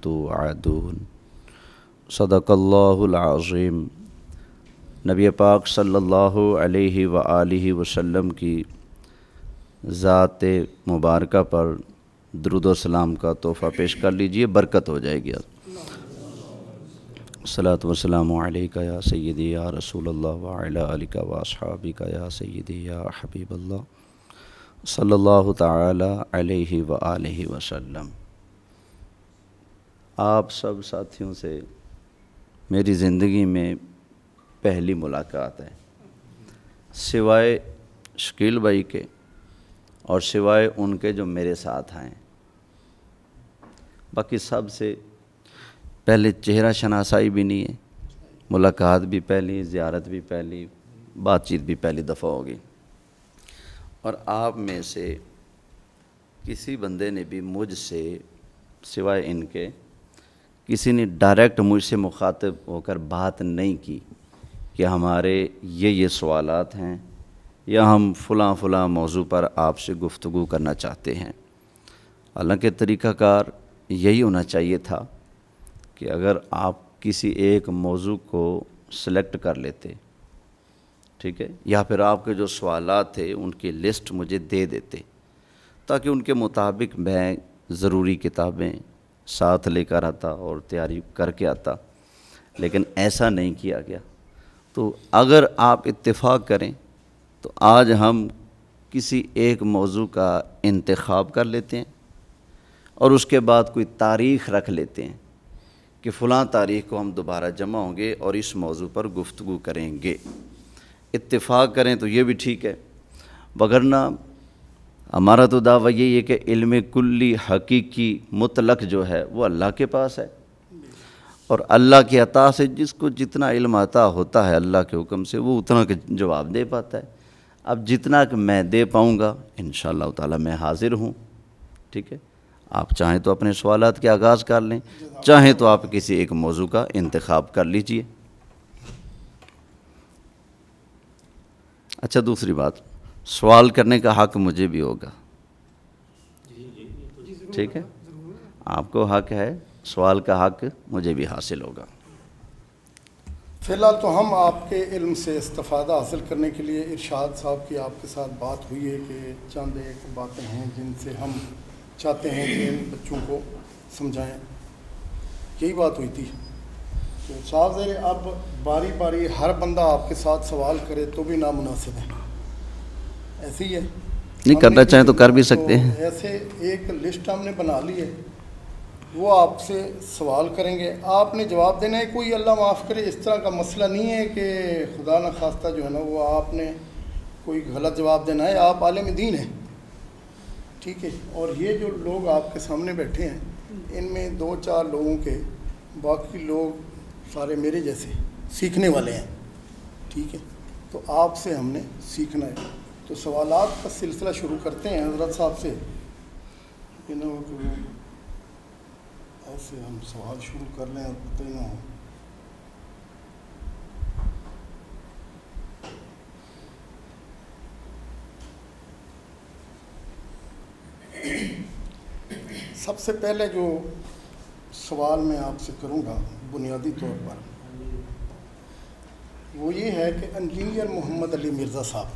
توعدون صدق اللہ العظیم۔ نبی پاک صلی اللہ علیہ وآلہ وسلم کی ذات مبارکہ پر درود و سلام کا تحفہ پیش کر لیجئے، برکت ہو جائے گی۔ الصلاۃ والسلام علیکہ یا سیدی یا رسول اللہ وعلی آلکہ واصحابکہ یا سیدی یا حبیب اللہ صلی اللہ تعالی علیہ وآلہ وسلم۔ آپ سب ساتھیوں سے میری زندگی میں پہلی ملاقات ہے، سوائے شکیل بھائی کے اور سوائے ان کے جو میرے ساتھ ہیں، باقی سب سے پہلے چہرہ شناسائی بھی نہیں ہے، ملاقات بھی پہلی، زیارت بھی پہلی، بات چیت بھی پہلی دفعہ ہوگی۔ اور آپ میں سے کسی بندے نے بھی مجھ سے سوائے ان کے کسی نے ڈائریکٹ مجھ سے مخاطب ہو کر بات نہیں کی کہ ہمارے یہ سوالات ہیں یا ہم فلاں فلاں موضوع پر آپ سے گفتگو کرنا چاہتے ہیں۔ حالانکہ طریقہ کار یہی ہونا چاہیے تھا کہ اگر آپ کسی ایک موضوع کو سلیکٹ کر لیتے، ٹھیک ہے، یا پھر آپ کے جو سوالات تھے ان کی لسٹ مجھے دے دیتے تاکہ ان کے مطابق میں ضروری کتابیں ساتھ لے کر آتا اور تیاری کر کے آتا، لیکن ایسا نہیں کیا گیا۔ تو اگر آپ اتفاق کریں تو آج ہم کسی ایک موضوع کا انتخاب کر لیتے ہیں اور اس کے بعد کوئی تاریخ رکھ لیتے ہیں کہ فلاں تاریخ کو ہم دوبارہ جمع ہوں گے اور اس موضوع پر گفتگو کریں گے۔ اتفاق کریں تو یہ بھی ٹھیک ہے، وگرنہ ہمارا تو دعویٰ یہی ہے کہ علم کلی حقیقی مطلق جو ہے وہ اللہ کے پاس ہے، اور اللہ کی عطا سے جس کو جتنا علم عطا ہوتا ہے اللہ کے حکم سے وہ اتنا کے جواب دے پاتا ہے۔ اب جتنا کہ میں دے پاؤں گا انشاءاللہ تعالی میں حاضر ہوں، ٹھیک ہے۔ آپ چاہیں تو اپنے سوالات کے آغاز کر لیں، چاہیں تو آپ کسی ایک موضوع کا انتخاب کر لیجئے۔ اچھا، دوسری بات، سوال کرنے کا حق مجھے بھی ہوگا، ٹھیک ہے، آپ کو حق ہے، سوال کا حق مجھے بھی حاصل ہوگا۔ فی الحال تو ہم آپ کے علم سے استفادہ حاصل کرنے کے لیے ارشاد صاحب کی آپ کے ساتھ بات ہوئی ہے کہ چند ایک باتیں ہیں جن سے ہم چاہتے ہیں کہ ان بچوں کو سمجھائیں، یہی بات ہوئی تھی۔ تو صاحب اب باری باری ہر بندہ آپ کے ساتھ سوال کرے تو بھی نامناسب ہے، ایسے ہی ہے، نہیں کرنا چاہیں تو کر بھی سکتے ہیں۔ ایسے ایک لسٹ ہم نے بنا لی ہے، وہ آپ سے سوال کریں گے، آپ نے جواب دینا ہے۔ کوئی اللہ معاف کرے اس طرح کا مسئلہ نہیں ہے کہ خدا نخواستہ جو ہے نا وہ آپ نے کوئی غلط جواب دینا ہے، آپ عالم دین ہیں، ٹھیک ہے۔ اور یہ جو لوگ آپ کے سامنے بیٹھے ہیں ان میں 2-4 لوگوں کے، باقی لوگ سارے میرے جیسے سیکھنے والے ہیں، ٹھیک ہے۔ تو آپ سے ہم نے سیکھنا ہے، تو سوالات کا سلسلہ شروع کرتے ہیں حضرت صاحب سے۔ ایسے ہم سوال شروع کر لیں اور پتہ ہی نہ ہو۔ سب سے پہلے جو سوال میں آپ سے کروں گا بنیادی طور پر وہ یہ ہے کہ انجینئر محمد علی مرزا صاحب،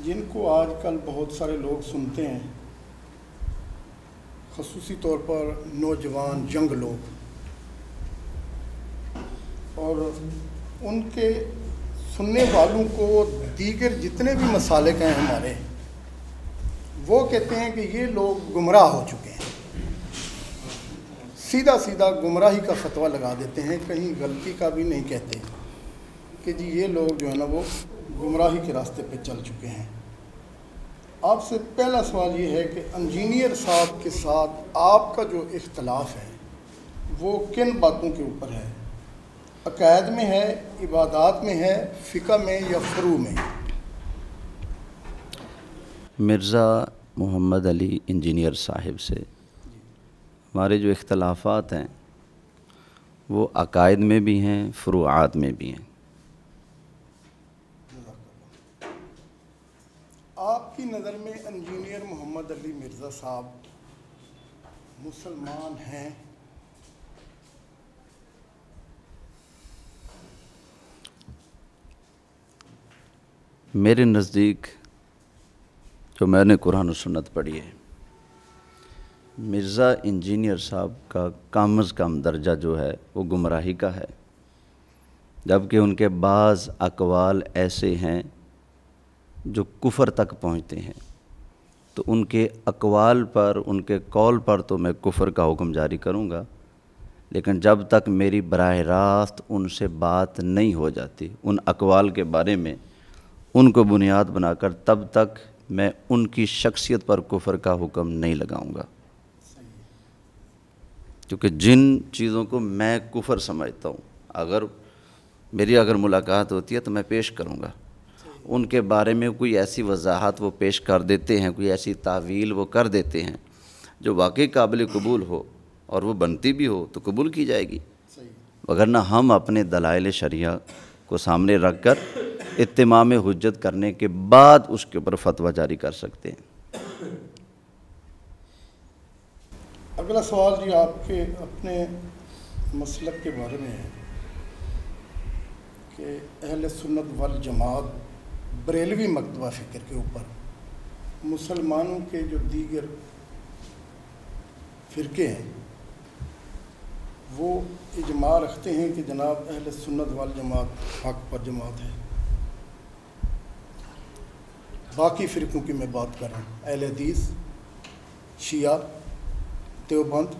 جن کو آج کل بہت سارے لوگ سنتے ہیں، خصوصی طور پر نوجوان ینگ لوگ، اور ان کے سننے والوں کو دیگر جتنے بھی مسالک ہیں ہمارے، وہ کہتے ہیں کہ یہ لوگ گمراہ ہو چکے ہیں، سیدھا سیدھا گمراہی کا فتویٰ لگا دیتے ہیں، کہیں غلطی کا بھی نہیں کہتے کہ جی یہ لوگ جو ہے نا وہ گمراہی کے راستے پہ چل چکے ہیں۔ آپ سے پہلا سوال یہ ہے کہ انجینئر صاحب کے ساتھ آپ کا جو اختلاف ہے وہ کن باتوں کے اوپر ہے؟ عقائد میں ہے، عبادات میں ہے، فقہ میں یا فروع میں؟ مرزا محمد علی انجینئر صاحب سے ہمارے جو اختلافات ہیں وہ عقائد میں بھی ہیں، فروعات میں بھی ہیں۔ آپ کی نظر میں انجینئر محمد علی مرزا صاحب مسلمان ہیں؟ میرے نزدیک جو میں نے قرآن و سنت پڑھی ہے، مرزا انجینئر صاحب کا کم از کم درجہ جو ہے وہ گمراہی کا ہے، جبکہ ان کے بعض اقوال ایسے ہیں جو کفر تک پہنچتے ہیں، تو ان کے اقوال پر، ان کے قول پر تو میں کفر کا حکم جاری کروں گا، لیکن جب تک میری براہ راست ان سے بات نہیں ہو جاتی ان اقوال کے بارے میں، ان کو بنیاد بنا کر، تب تک میں ان کی شخصیت پر کفر کا حکم نہیں لگاؤں گا، کیونکہ جن چیزوں کو میں کفر سمجھتا ہوں، اگر ملاقات ہوتی ہے تو میں پیش کروں گا، ان کے بارے میں کوئی ایسی وضاحت وہ پیش کر دیتے ہیں، کوئی ایسی تعویل وہ کر دیتے ہیں جو واقعی قابل قبول ہو اور وہ بنتی بھی ہو تو قبول کی جائے گی، وگرنہ ہم اپنے دلائل شرعیہ کو سامنے رکھ کر اتمام حجت کرنے کے بعد اس کے اوپر فتویٰ جاری کر سکتے ہیں۔ اگلا سوال جی آپ کے اپنے مسلک کے بارے میں ہے کہ اہل سنت والجماعت بریلوی مکتبہ فکر کے اوپر مسلمانوں کے جو دیگر فرقے ہیں وہ اجماع رکھتے ہیں کہ جناب اہل سنت والجماعت حق پر جماعت ہے۔ باقی فرقوں کی میں بات کر رہا ہوں، اہل حدیث، شیعہ، دیوبند،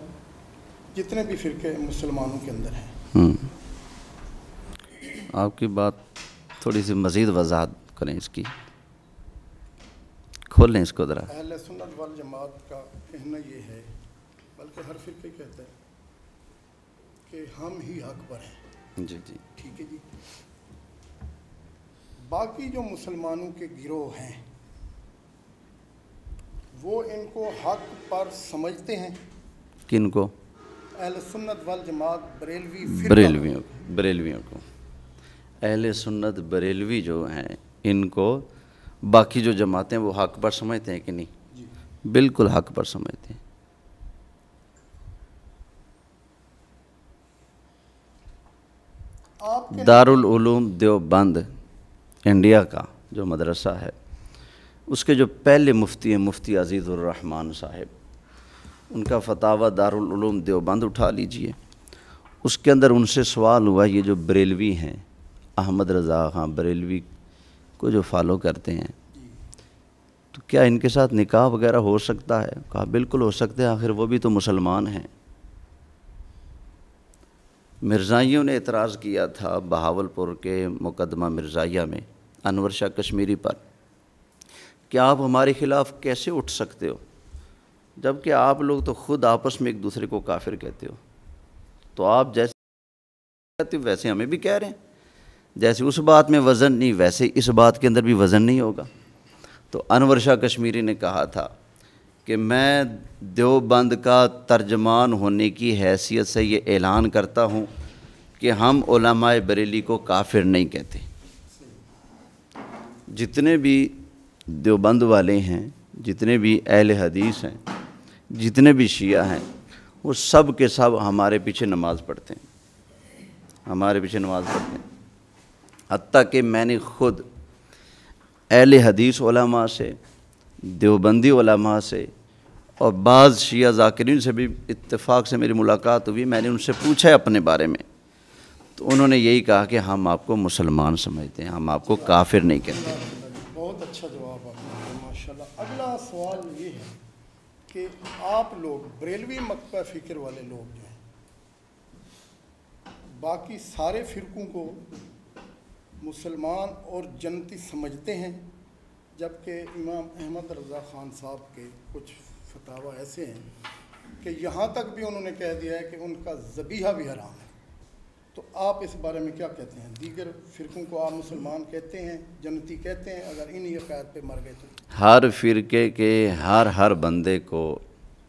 جتنے بھی فرقے مسلمانوں کے اندر ہیں۔ آپ کی بات تھوڑی سی مزید وضاحت کریں، اس کی کھولیں اس کو ذرا۔ اہل سنت والجماعت کا کہنا یہ ہے، بلکہ ہر فرقے کہتا ہے کہ ہم ہی حق پر ہیں۔ جی جی ٹھیک ہے جی۔ باقی جو مسلمانوں کے گروہ ہیں وہ ان کو حق پر سمجھتے ہیں۔ کن کو؟ اہل سنت والجماعت بریلوی فرقہ۔ بریلویوں کو اہل سنت بریلوی جو ہیں، ان کو باقی جو جماعتیں وہ حق پر سمجھتے ہیں کہ نہیں؟ جی بالکل حق پر سمجھتے ہیں۔ دارالعلوم دیوبند انڈیا کا جو مدرسہ ہے، اس کے جو پہلے مفتی ہیں، مفتی عزیز الرحمن صاحب، ان کا فتاویٰ دارالعلوم دیوبند اٹھا لیجئے، اس کے اندر ان سے سوال ہوا، یہ جو بریلوی ہیں، احمد رضا خان بریلوی کو جو فالو کرتے ہیں، تو کیا ان کے ساتھ نکاح وغیرہ ہو سکتا ہے؟ کہا بالکل ہو سکتا ہے، آخر وہ بھی تو مسلمان ہیں۔ مرزائیوں نے اعتراض کیا تھا بہاولپور کے مقدمہ مرزائیہ میں انور شاہ کشمیری پر کہ آپ ہمارے خلاف کیسے اٹھ سکتے ہو، جبکہ آپ لوگ تو خود آپس میں ایک دوسرے کو کافر کہتے ہو، تو آپ جیسے کہتے ہو ویسے ہمیں بھی کہہ رہے ہیں، جیسے اس بات میں وزن نہیں ویسے اس بات کے اندر بھی وزن نہیں ہوگا۔ تو انور شاہ کشمیری نے کہا تھا کہ میں دیوبند کا ترجمان ہونے کی حیثیت سے یہ اعلان کرتا ہوں کہ ہم علماء بریلی کو کافر نہیں کہتے۔ جتنے بھی دیوبند والے ہیں، جتنے بھی اہل حدیث ہیں، جتنے بھی شیعہ ہیں، وہ سب کے سب ہمارے پیچھے نماز پڑھتے ہیں، ہمارے پیچھے نماز پڑھتے ہیں۔ حتیٰ کہ میں نے خود اہل حدیث علماء سے، دیوبندی علماء سے اور بعض شیعہ ذاکرین سے بھی اتفاق سے میری ملاقات ہوئی، میں نے ان سے پوچھا ہے اپنے بارے میں، تو انہوں نے یہی کہا کہ ہم آپ کو مسلمان سمجھتے ہیں، ہم آپ کو کافر نہیں کہتے۔ بہت اچھا جواب آپ نے دیا، ماشاءاللہ۔ اگلا سوال یہ ہے کہ آپ لوگ بریلوی مکتبہ فکر والے لوگ جو ہیں، باقی سارے فرقوں کو مسلمان اور جنتی سمجھتے ہیں، جبکہ امام احمد رضا خان صاحب کے کچھ فتاویٰ ایسے ہیں کہ یہاں تک بھی انہوں نے کہہ دیا ہے کہ ان کا ذبیحہ بھی حرام ہے۔ تو آپ اس بارے میں کیا کہتے ہیں؟ دیگر فرقوں کو آپ مسلمان کہتے ہیں، جنتی کہتے ہیں، اگر انہی عقائد پہ مر گئے تو؟ ہر فرقے کے ہر بندے کو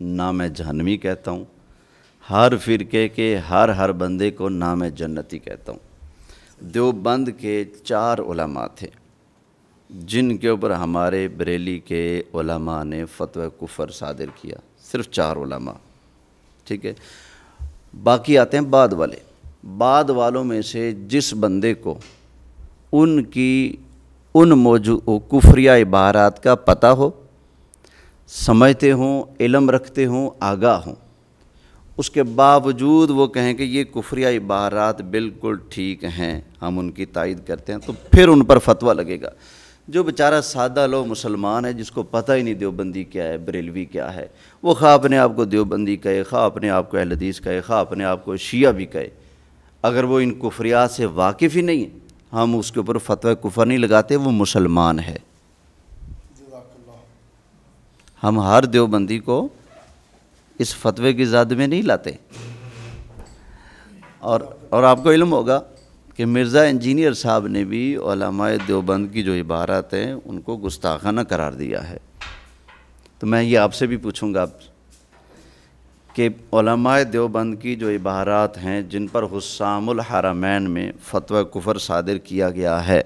نہ میں جہنمی کہتا ہوں، ہر فرقے کے ہر بندے کو نہ میں جنتی کہتا ہوں۔ دیوبند کے 4 علماء تھے جن کے اوپر ہمارے بریلی کے علماء نے فتوی کفر صادر کیا، صرف 4 علماء، ٹھیک ہے. باقی آتے ہیں بعد والے. بعد والوں میں سے جس بندے کو ان موجود کفریہ عبارات کا پتہ ہو، سمجھتے ہوں، علم رکھتے ہوں، آگاہ ہوں، اس کے باوجود وہ کہیں کہ یہ کفریہ عبارات بالکل ٹھیک ہیں، ہم ان کی تائید کرتے ہیں، تو پھر ان پر فتویٰ لگے گا. جو بیچارہ سادہ لو مسلمان ہے، جس کو پتہ ہی نہیں دیوبندی کیا ہے، بریلوی کیا ہے، وہ خواہ اپنے آپ کو دیوبندی کہے، خواہ اپنے آپ کو اہل حدیث کہے، خواہ اپنے آپ کو شیعہ بھی کہے، اگر وہ ان کفریات سے واقف ہی نہیں ہے، ہم اس کے اوپر فتویٰ کفر نہیں لگاتے، وہ مسلمان ہے. ہم ہر دیوبندی کو اس فتوے کی زد میں نہیں لاتے. اور آپ کو علم ہوگا کہ مرزا انجینئر صاحب نے بھی علماء دیوبند کی جو عبارات ہیں ان کو گستاخانہ قرار دیا ہے. تو میں یہ آپ سے بھی پوچھوں گا کہ علماء دیوبند کی جو عبارات ہیں جن پر حسام الحرمین میں فتویٰ کفر صادر کیا گیا ہے،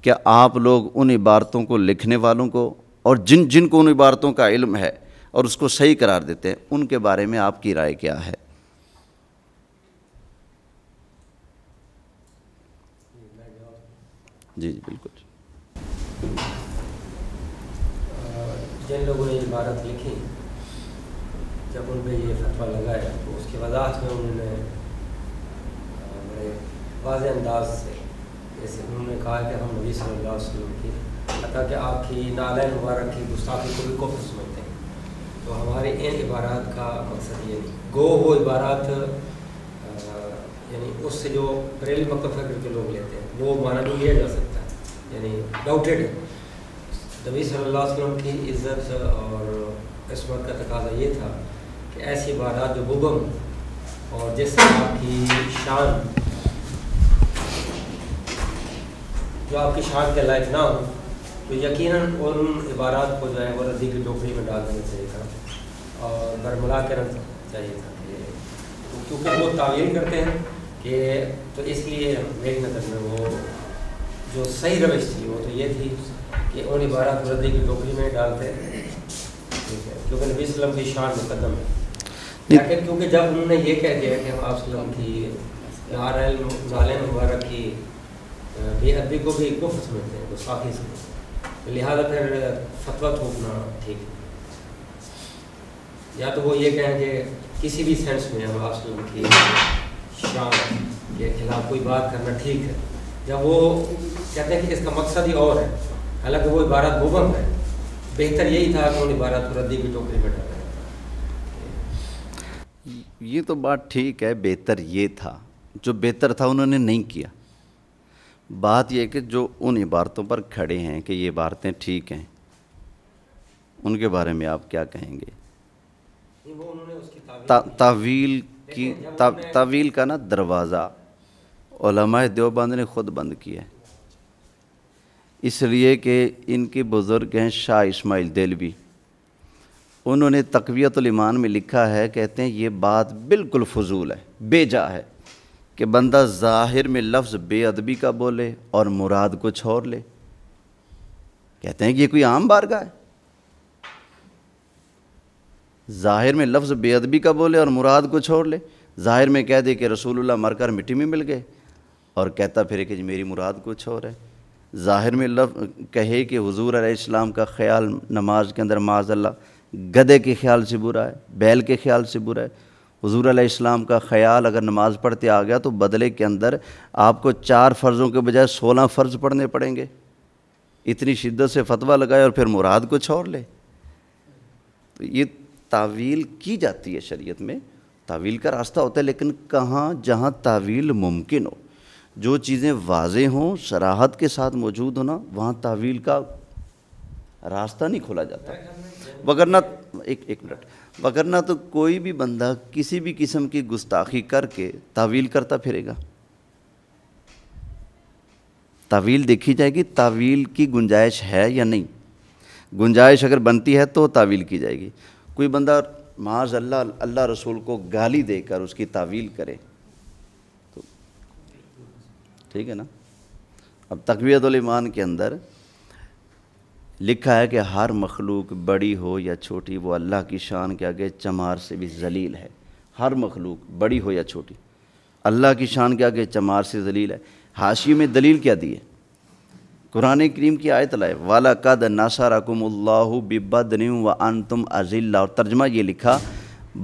کیا آپ لوگ ان عبارتوں کو لکھنے والوں کو اور جن کو ان عبارتوں کا علم ہے اور اس کو صحیح قرار دیتے ہیں، ان کے بارے میں آپ کی رائے کیا ہے؟ جی جی بالکل. جن لوگوں نے عبارت لکھی، جب ان پہ یہ فتویٰ لگایا تو اس کی وضاحت میں انہوں نے بڑے واضح انداز سے، جیسے انہوں نے کہا کہ ہم نبی صلی اللہ علیہ وسلم کی حتیٰ کہ آپ کی نعلین مبارک کی گستاخی کو بھی کفر سمجھتے ہیں. تو ہمارے ان عبارات کا مقصد یہ نہیں، گو وہ عبارات یعنی اس سے جو بریل مکتب فکر کے لوگ لیتے ہیں وہ معنی نہیں لیا جا سکتا ہے، یعنی ڈاؤٹیڈ ہے. نبی صلی اللہ علیہ وسلم کی عزت اور عصمت کا تقاضا یہ تھا کہ ایسی عبارات جو مبہم اور جس سے آپ کی شان کے لائق نہ ہو، تو یقیناً ان عبارات کو جو ہے وہ ردی کی ٹوکری میں ڈال دینا چاہیے تھا اور برملا کے رکھنا چاہیے تھا، کیونکہ وہ تعویل کرتے ہیں کہ تو اس لیے میری نظر میں وہ جو صحیح روش تھی وہ تو یہ تھی کہ ان عبارات کو ردی کی ٹوکری میں ڈالتے ہیں، کیونکہ نبی صلی اللہ علیہ وسلم کی شان مقدم ہے. لیکن کیونکہ جب انہوں نے یہ کہہ دیا کہ ہم آپ صلی اللہ علیہ وسلم کی نعلین مبارک کی بے ادبی کو بھی کفر سمجھتے ہیں، گستاخی سمجھتے ہیں، لہٰذا پھر فتویٰ تھوپنا ٹھیک ہے. یا تو وہ یہ کہیں کہ کسی بھی سینس میں ہم آپ صلی اللہ علیہ وسلم کی شان کے خلاف کوئی بات کرنا ٹھیک ہے، جب وہ کہتے ہیں کہ اس کا مقصد ہی اور ہے، حالانکہ وہ عبارات مبہم ہے. بہتر یہی تھا کہ ان عبارات کو ردی کی ٹوکری میں ڈالا. یہ تو بات ٹھیک ہے، بہتر یہ تھا، جو بہتر تھا انہوں نے نہیں کیا. بات یہ کہ جو ان عبارتوں پر کھڑے ہیں کہ یہ عبارتیں ٹھیک ہیں، ان کے بارے میں آپ کیا کہیں گے؟ تعویل کا نا دروازہ علماء دیوبند نے خود بند کیا ہے، اس لیے کہ ان کے بزرگ ہیں شاہ اسماعیل دہلوی، انہوں نے تقویۃ الایمان میں لکھا ہے، کہتے ہیں یہ بات بالکل فضول ہے، بے جا ہے کہ بندہ ظاہر میں لفظ بے ادبی کا بولے اور مراد کچھ اور لے. کہتے ہیں کہ یہ کوئی عام بارگاہ ہے، ظاہر میں لفظ بے ادبی کا بولے اور مراد کچھ اور لے. ظاہر میں کہہ دے کہ رسول اللہ مر کر مٹی میں مل گئے اور کہتا پھرے کہ میری مراد کچھ اور ہے. ظاہر میں کہے کہ حضور علیہ السلام کا خیال نماز کے اندر معاذ اللہ گدھے کے خیال سے برا ہے، بیل کے خیال سے برا ہے. حضور علیہ السلام کا خیال اگر نماز پڑھتے آ گیا تو بدلے کے اندر آپ کو 4 فرضوں کے بجائے 16 فرض پڑھنے پڑیں گے. اتنی شدت سے فتویٰ لگائے اور پھر مراد کچھ اور لے. تو یہ تعویل کی جاتی ہے شریعت میں، تعویل کا راستہ ہوتا ہے، لیکن کہاں جہاں تعویل ممکن ہو، جو چیزیں واضح ہوں، صراحت کے ساتھ موجود ہونا، وہاں تعویل کا راستہ نہیں کھولا جاتا. وگرنہ تو کوئی بھی بندہ کسی بھی قسم کی گستاخی کر کے تعویل کرتا پھرے گا. تعویل دیکھی جائے گی، تعویل کی گنجائش ہے یا نہیں. گنجائش اگر بنتی ہے تو تعویل کی جائے گی. کوئی بندہ معاذ اللہ رسول کو گالی دے کر اس کی تعویل کرے تو ٹھیک ہے نا. اب تقویۃ الایمان کے اندر لکھا ہے کہ ہر مخلوق بڑی ہو یا چھوٹی وہ اللہ کی شان کے آگے چمار سے بھی ذلیل ہے. ہر مخلوق بڑی ہو یا چھوٹی، اللہ کی شان کیا کہ چمار سے ذلیل ہے۔ حاشیے میں دلیل کیا دی ہے؟ قرآن کریم کی آیت لائے وَلَقَدْ نَصَرَكُمُ اللَّهُ بِبَدْرٍ وَأَنْتُمْ أَذِلَّةٌ، اور ترجمہ یہ لکھا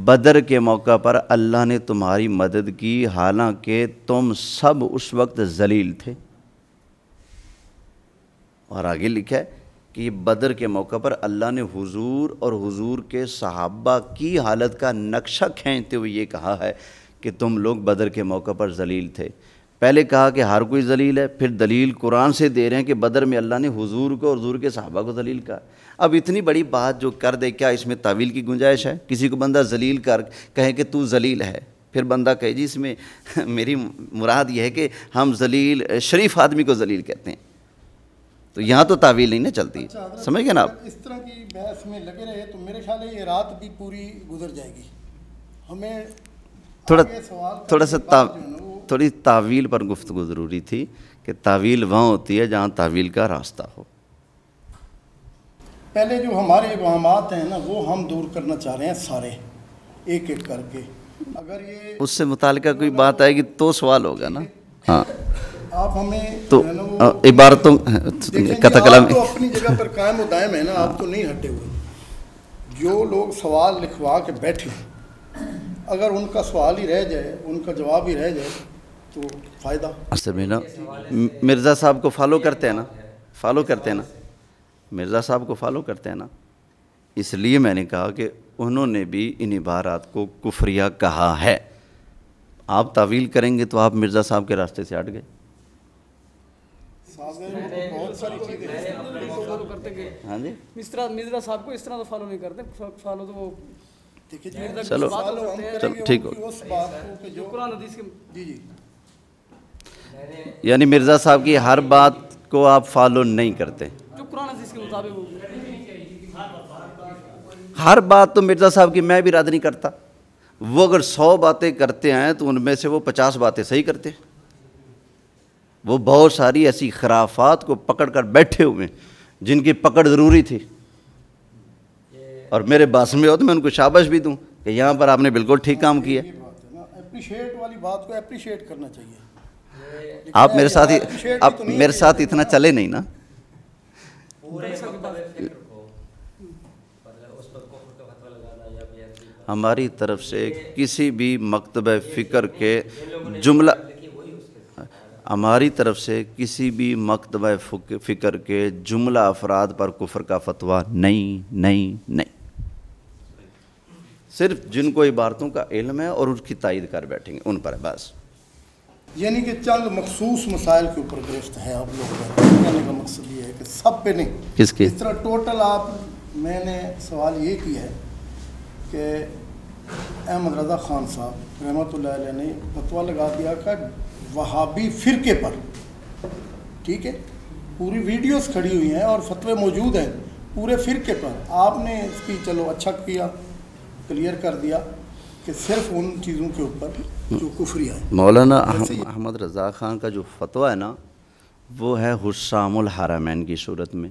بدر کے موقع پر اللہ نے تمہاری مدد کی حالانکہ تم سب اس وقت ذلیل تھے۔ اور آگے لکھا ہے کہ بدر کے موقع پر اللہ نے حضور اور حضور کے صحابہ کی حالت کا نقشہ کھینچتے ہوئے یہ کہا ہے کہ تم لوگ بدر کے موقع پر ذلیل تھے۔ پہلے کہا کہ ہر کوئی ذلیل ہے، پھر دلیل قرآن سے دے رہے ہیں کہ بدر میں اللہ نے حضور کو اور حضور کے صحابہ کو ذلیل کہا۔ اب اتنی بڑی بات جو کر دے، کیا اس میں تعویل کی گنجائش ہے؟ کسی کو بندہ ذلیل کہے کہ تو ذلیل ہے، پھر بندہ کہے جی اس میں میری مراد یہ ہے کہ ہم ذلیل شریف آدمی کو ذلیل کہتے ہیں، تو یہاں تو تعویل نہیں نہ چلتی۔ سمجھ گئے نا آپ؟ اس طرح کی بحث میں لگے رہے تو میرے خیال ہے یہ رات بھی پوری گزر جائے گی۔ ہمیں تھوڑا سا تھوڑی تعویل پر گفتگو ضروری تھی کہ تعویل وہاں ہوتی ہے جہاں تعویل کا راستہ ہو۔ پہلے جو ہمارے ابہامات ہیں نا وہ ہم دور کرنا چاہ رہے ہیں سارے ایک ایک کر کے۔ اگر یہ اس سے متعلقہ کوئی بات آئے گی تو سوال ہوگا نا۔ ہاں آپ ہمیں تو عبارتوں قطع کلام آپ تو اپنی جگہ پر قائم و دائم ہے نا، آپ تو نہیں ہٹے ہوئے۔ جو لوگ سوال لکھوا کے بیٹھے اگر ان کا سوال ہی رہ جائے، ان کا جواب ہی رہ جائے تو فائدہ۔ اصل میں نا مرزا صاحب کو فالو کرتے ہیں نا، مرزا صاحب کو فالو کرتے ہیں نا، اس لیے میں نے کہا کہ انہوں نے بھی ان عبارات کو کفریہ کہا ہے۔ آپ تعویل کریں گے تو آپ مرزا صاحب کے راستے سے ہٹ گئے۔ بہت ساری چیزیں ہاں جی مرزا صاحب کو اس طرح تو فالو نہیں کرتے، فالو تو وہ چلو ٹھیک ہو۔ جو قرآن حدیث کے جی یعنی مرزا صاحب کی ہر بات کو آپ فالو نہیں کرتے؟ جو قرآن حدیث کے مطابق ہو، ہر بات تو مرزا صاحب کی میں بھی رد نہیں کرتا۔ وہ اگر 100 باتیں کرتے ہیں تو ان میں سے وہ 50 باتیں صحیح کرتے ہیں۔ وہ بہت ساری ایسی خرافات کو پکڑ کر بیٹھے ہوئے جن کی پکڑ ضروری تھی، اور میرے باس میں ہو تو میں ان کو شاباش بھی دوں کہ یہاں پر آپ نے بالکل ٹھیک کام کیا۔ اپریشیٹ والی بات کو اپریشیٹ کرنا چاہیے۔ آپ میرے ساتھ اتنا چلے نہیں نا۔ ہماری طرف سے کسی بھی مکتبہ فکر کے جملہ فکر کے جملہ افراد پر کفر کا فتویٰ نہیں، صرف جن کو عبارتوں کا علم ہے اور اس کی تائید کر بیٹھیں گے ان پر بس۔ یعنی کہ چند مخصوص مسائل کے اوپر گرفت ہے آپ لوگ، کہنے کا مقصد یہ ہے کہ سب پہ نہیں۔ کس کی؟ اس طرح ٹوٹل آپ، میں نے سوال یہ کیا ہے کہ احمد رضا خان صاحب رحمۃ اللہ علیہ نے فتویٰ لگا دیا کہ وہابی فرقے پر، ٹھیک ہے، پوری ویڈیوز کھڑی ہوئی ہیں اور فتوے موجود ہیں پورے فرقے پر۔ آپ نے اس کی چلو اچھا کیا، کلیئر کر دیا کہ صرف ان چیزوں کے اوپر جو کفری ہے۔ مولانا احمد رضا خان کا جو فتویٰ ہے نا وہ ہے حسام الحرمین کی صورت میں،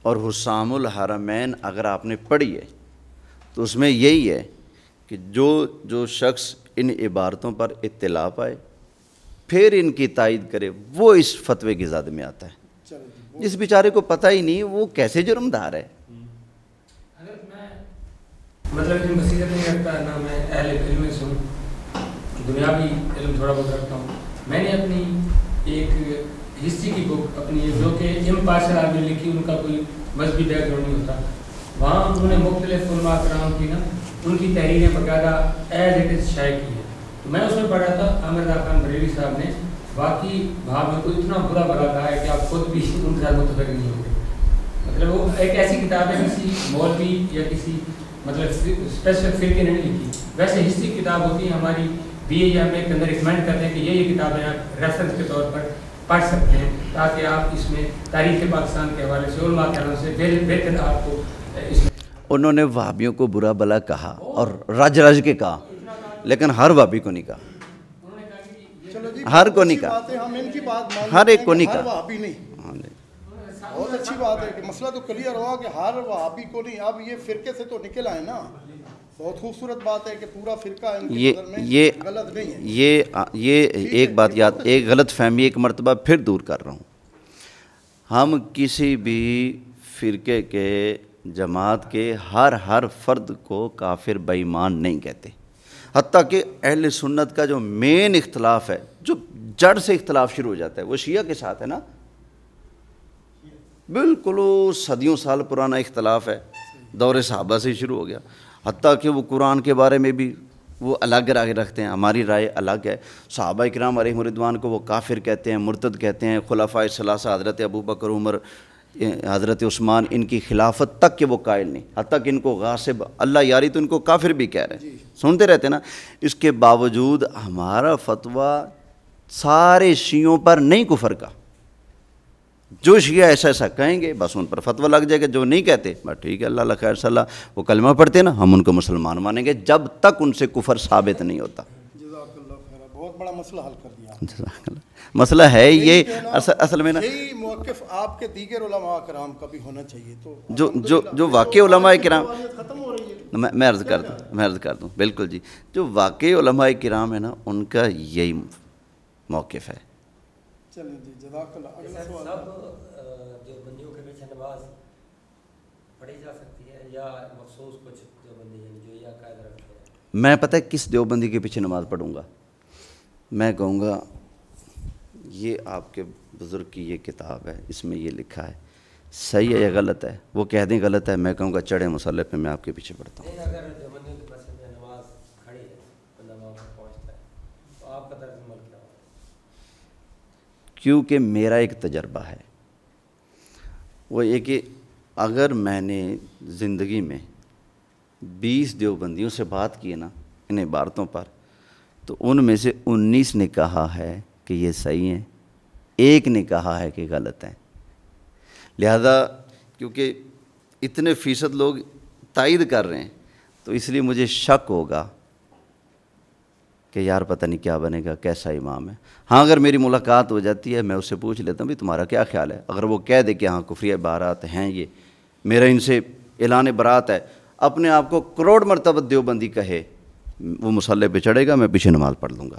اور حسام الحرمین اگر آپ نے پڑھی ہے تو اس میں یہی ہے کہ جو شخص ان عبارتوں پر اطلاع پائے پھر ان کی تائید کرے وہ اس فتوے کی زد میں آتا ہے۔ جس بیچارے کو پتہ ہی نہیں وہ کیسے جرم دار ہے۔ مطلب علم بصیرت نہیں رکھتا نا، میں اہل علم سے ہوں، دنیاوی علم تھوڑا بہت رکھتا ہوں۔ میں نے اپنی ایک ہسٹری کی بک اپنی جو کہ امپارشل آدمی لکھی، ان کا کوئی مذہبی بیک گراؤنڈ نہیں ہوتا، وہاں انہوں نے مختلف علماء کرام کی نا ان کی تحریریں باقاعدہ ایز اٹ از شائع کی ہے۔ تو میں اس میں پڑھا تھا احمد رضا خان بریلوی صاحب نے واقعی وہاں کو اتنا برا کہا ہے کہ آپ خود بھی ان کے ساتھ متفق نہیں ہوں گے۔ مطلب وہ ایک ایسی کتاب ہے کسی مولوی یا کسی مطلب اسپیسیفک فرقے نے نہیں لکھی، ویسے ہسٹری کتاب ہوتی ہے ہماری بی اے یا ایم اے کے اندر ریکمینڈ کرتے ہیں کہ یہ کتابیں آپ ریفرنس کے طور پر پڑھ سکتے ہیں تاکہ آپ اس میں تاریخ پاکستان کے حوالے سے علماء کے حوالے سے بہتر آپ کو اس میں۔ انہوں نے وہابیوں کو برا بلا کہا اور رج کے کہا، لیکن ہر وہابی کو نہیں کہا، ہر کو نہیں کہا، ہر ایک کو نہیں کہا۔ وہابی نہیں، بہت اچھی بات ہے کہ مسئلہ تو کلیئر ہوا کہ ہر وہابی کو نہیں۔ اب یہ فرقے سے تو نکل آئے نا، بہت خوبصورت بات ہے کہ پورا فرقہ ان کے یہ نظر میں یہ غلط نہیں ہے. یہ ایک بات یاد، ایک غلط فہمی ایک مرتبہ پھر دور کر رہا ہوں. ہم کسی بھی فرقے کے، جماعت کے ہر فرد کو کافر بے ایمان نہیں کہتے. حتیٰ کہ اہل سنت کا جو مین اختلاف ہے، جو جڑ سے اختلاف شروع ہو جاتا ہے، وہ شیعہ کے ساتھ ہے نا. بالکل وہ صدیوں سال پرانا اختلاف ہے، دور صحابہ سے شروع ہو گیا. حتیٰ کہ وہ قرآن کے بارے میں بھی وہ الگ رائے رکھتے ہیں، ہماری رائے الگ ہے. صحابہ کرام علیہم رضوان کو وہ کافر کہتے ہیں، مرتد کہتے ہیں. خلفائے ثلاثہ حضرت ابوبکر، عمر، حضرت عثمان، ان کی خلافت تک کے وہ قائل نہیں. حتیٰ کہ ان کو غاصب، اللہ یاری تو ان کو کافر بھی کہہ رہے ہیں، سنتے رہتے ہیں نا. اس کے باوجود ہمارا فتویٰ سارے شیعوں پر نہیں کفر کا. جو شیعہ ایسا کہیں گے بس ان پر فتویٰ لگ جائے گا، جو نہیں کہتے بس ٹھیک ہے، اللہ خیر صلی اللہ، وہ کلمہ پڑھتے ہیں نا، ہم ان کو مسلمان مانیں گے جب تک ان سے کفر ثابت نہیں ہوتا. جزاک اللہ خیر، بہت بڑا مسئلہ حل کر دیا. جزاک اللہ. مسئلہ ہے یہ اصل میں نا، یہی موقف آپ کے دیگر علماء کرام کا بھی ہونا چاہیے. تو جو واقعی علماء کرام، ختم ہو رہی ہے. میں عرض کر دوں بالکل جی، جو واقعی علماء کرام ہے نا، ان کا یہی موقف ہے. چلیں جی، جزاک اللہ. اگلا سوال. سب جو بندیوں کے پیچھے نماز پڑھی جا سکتی ہے یا مخصوص کچھ جو بندی ہیں جو یہ عقائد رکھتے ہیں؟ میں پتہ ہے کس دیوبندی کے پیچھے نماز پڑھوں گا؟ میں کہوں گا یہ آپ کے بزرگ کی یہ کتاب ہے، اس میں یہ لکھا ہے، صحیح ہے یا غلط ہے؟ وہ کہہ دیں غلط ہے، میں کہوں گا چڑھے مصلی پہ، میں آپ کے پیچھے پڑھتا ہوں. اگر جو بندیوں کے پاس میں نماز کھڑی ہے، بندہ وہاں پر پہنچتا ہے، تو آپ کا طرز عمل کیا ہوگا؟ کیونکہ میرا ایک تجربہ ہے، وہ یہ کہ اگر میں نے زندگی میں 20 دیوبندیوں سے بات کی ہے نا ان عبارتوں پر، تو ان میں سے 19 نے کہا ہے کہ یہ صحیح ہیں، ایک نے کہا ہے کہ غلط ہیں. لہذا کیونکہ اتنے فیصد لوگ تائید کر رہے ہیں، تو اس لیے مجھے شک ہوگا کہ یار پتہ نہیں کیا بنے گا، کیسا امام ہے. ہاں اگر میری ملاقات ہو جاتی ہے، میں اس سے پوچھ لیتا ہوں بھی تمہارا کیا خیال ہے. اگر وہ کہہ دے کہ ہاں کفری عبارات ہیں، یہ میرا ان سے اعلان برات ہے، اپنے آپ کو کروڑ مرتبہ دیوبندی کہے، وہ مصلی پہ چڑھے گا، میں پیچھے نماز پڑھ لوں گا.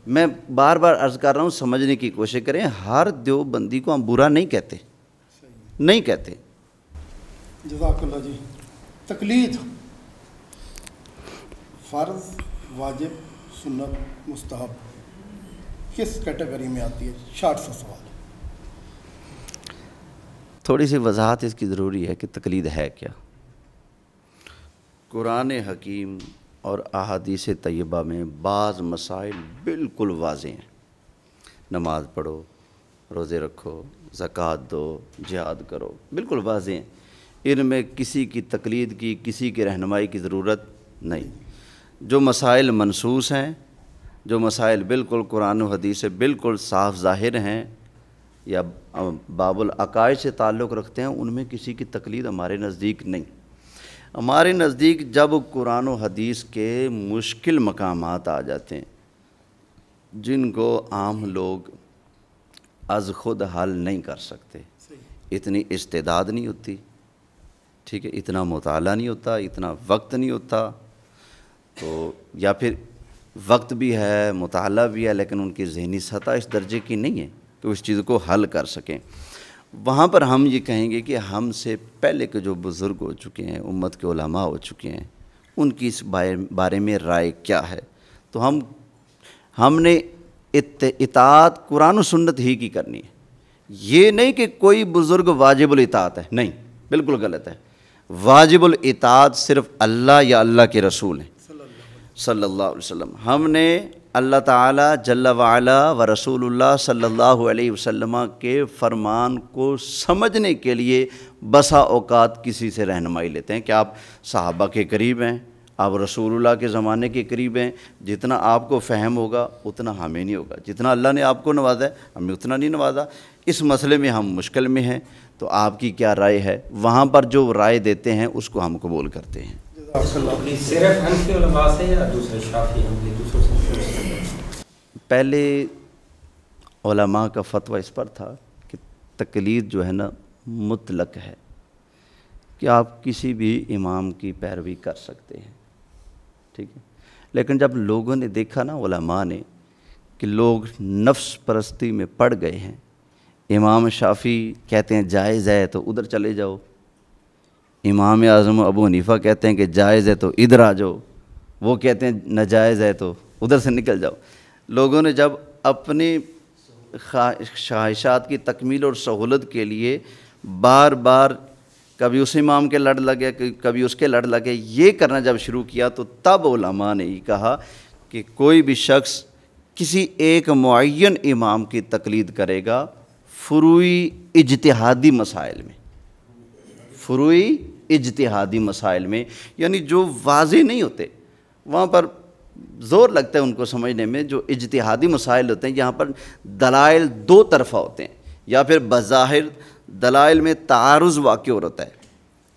میں بار بار عرض کر رہا ہوں، سمجھنے کی کوشش کریں، ہر دیوبندی کو ہم برا نہیں کہتے، نہیں کہتے. جزاک اللہ جی. تقلید فرض، واجب، سنت، مستحب کس کیٹیگری میں آتی ہے؟ شارٹ سا سوال. تھوڑی سی وضاحت اس کی ضروری ہے کہ تقلید ہے کیا. قرآن حکیم اور احادیث طیبہ میں بعض مسائل بالکل واضح ہیں. نماز پڑھو، روزے رکھو، زکوٰۃ دو، جہاد کرو، بالکل واضح ہیں. ان میں کسی کی تقلید کی، کسی کی رہنمائی کی ضرورت نہیں. جو مسائل منصوص ہیں، جو مسائل بالکل قرآن و حدیث سے بالکل صاف ظاہر ہیں یا باب العقائد سے تعلق رکھتے ہیں، ان میں کسی کی تقلید ہمارے نزدیک نہیں. ہمارے نزدیک جب قرآن و حدیث کے مشکل مقامات آ جاتے ہیں جن کو عام لوگ از خود حل نہیں کر سکتے، اتنی استعداد نہیں ہوتی، ٹھیک ہے، اتنا مطالعہ نہیں ہوتا، اتنا وقت نہیں ہوتا، تو یا پھر وقت بھی ہے، مطالعہ بھی ہے، لیکن ان کی ذہنی سطح اس درجے کی نہیں ہے کہ اس چیز کو حل کر سکیں. وہاں پر ہم یہ کہیں گے کہ ہم سے پہلے کے جو بزرگ ہو چکے ہیں، امت کے علماء ہو چکے ہیں، ان کی اس بارے میں رائے کیا ہے. تو ہم نے اطاعت قرآن و سنت ہی کی کرنی ہے. یہ نہیں کہ کوئی بزرگ واجب الاطاعت ہے، نہیں، بالکل غلط ہے. واجب الاطاعت صرف اللہ یا اللہ کے رسول ہیں صلی اللہ علیہ وسلم. ہم نے اللہ تعالیٰ جل وعلا و رسول اللہ صلی اللہ علیہ وسلم کے فرمان کو سمجھنے کے لیے بسا اوقات کسی سے رہنمائی لیتے ہیں کہ آپ صحابہ کے قریب ہیں، آپ رسول اللہ کے زمانے کے قریب ہیں، جتنا آپ کو فہم ہوگا اتنا ہمیں نہیں ہوگا، جتنا اللہ نے آپ کو نوازا ہے ہمیں اتنا نہیں نوازا. اس مسئلے میں ہم مشکل میں ہیں، تو آپ کی کیا رائے ہے؟ وہاں پر جو رائے دیتے ہیں اس کو ہم قبول کرتے ہیں. صرف حنفی علماء سے یا دوسرے شافعی حنبلی دوسروں سے؟ پہلے علماء کا فتویٰ اس پر تھا کہ تقلید جو ہے نا مطلق ہے، کہ آپ کسی بھی امام کی پیروی کر سکتے ہیں. ٹھیک ہے. لیکن جب لوگوں نے دیکھا نا علماء نے کہ لوگ نفس پرستی میں پڑ گئے ہیں، امام شافعی کہتے ہیں جائز ہے تو ادھر چلے جاؤ، امام اعظم ابو حنیفہ کہتے ہیں کہ جائز ہے تو ادھر آ جاؤ، وہ کہتے ہیں ناجائز ہے تو ادھر سے نکل جاؤ. لوگوں نے جب اپنی خواہشات کی تکمیل اور سہولت کے لیے بار بار کبھی اس امام کے لڑ لگے کبھی اس کے لڑ لگے، یہ کرنا جب شروع کیا تو تب علماء نے یہ کہا کہ کوئی بھی شخص کسی ایک معین امام کی تقلید کرے گا فروعی اجتہادی مسائل میں، فروعی اجتہادی مسائل میں، یعنی جو واضح نہیں ہوتے وہاں پر زور لگتا ہے ان کو سمجھنے میں. جو اجتہادی مسائل ہوتے ہیں یہاں پر دلائل دو طرفہ ہوتے ہیں، یا پھر بظاہر دلائل میں تعارض واقع ہو رہتا ہے،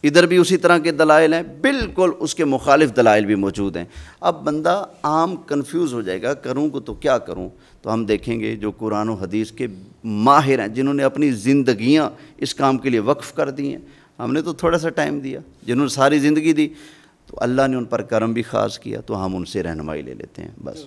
ادھر بھی اسی طرح کے دلائل ہیں، بالکل اس کے مخالف دلائل بھی موجود ہیں. اب بندہ عام کنفیوز ہو جائے گا کروں کو تو کیا کروں. تو ہم دیکھیں گے جو قرآن و حدیث کے ماہر ہیں، جنہوں نے اپنی زندگیاں اس کام کے لیے وقف کر دی ہیں، ہم نے تو تھوڑا سا ٹائم دیا، جنہوں نے ساری زندگی دی تو اللہ نے ان پر کرم بھی خاص کیا، تو ہم ان سے رہنمائی لے لیتے ہیں بس.